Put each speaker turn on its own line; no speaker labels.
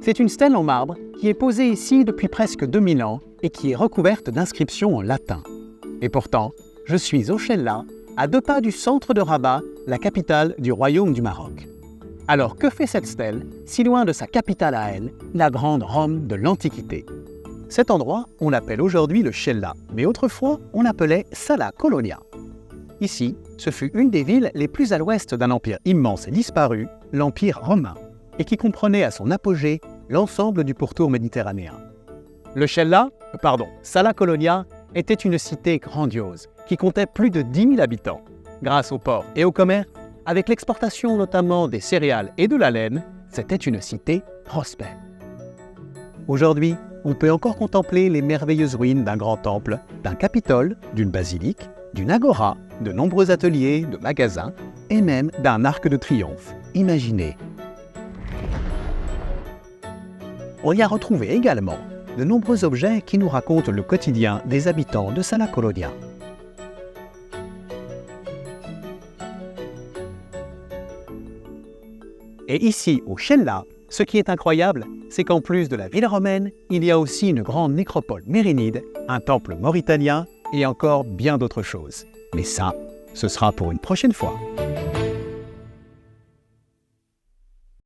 C'est une stèle en marbre qui est posée ici depuis presque 2000 ans et qui est recouverte d'inscriptions en latin. Et pourtant, je suis au Chella, à 2 pas du centre de Rabat, la capitale du royaume du Maroc. Alors que fait cette stèle, si loin de sa capitale à elle, la grande Rome de l'Antiquité? Cet endroit, on l'appelle aujourd'hui le Chella, mais autrefois, on l'appelait Sala Colonia. Ici, ce fut une des villes les plus à l'ouest d'un empire immense et disparu, l'Empire romain, et qui comprenait à son apogée l'ensemble du pourtour méditerranéen. Le Sala Colonia, était une cité grandiose, qui comptait plus de 10 000 habitants. Grâce au port et au commerce, avec l'exportation notamment des céréales et de la laine, c'était une cité prospère. Aujourd'hui, on peut encore contempler les merveilleuses ruines d'un grand temple, d'un capitole, d'une basilique, d'une agora, de nombreux ateliers, de magasins et même d'un arc de triomphe. Imaginez. On y a retrouvé également de nombreux objets qui nous racontent le quotidien des habitants de Sala Colonia. Et ici, au Chella, ce qui est incroyable, c'est qu'en plus de la ville romaine, il y a aussi une grande nécropole mérinide, un temple mauritanien et encore bien d'autres choses. Mais ça, ce sera pour une prochaine fois.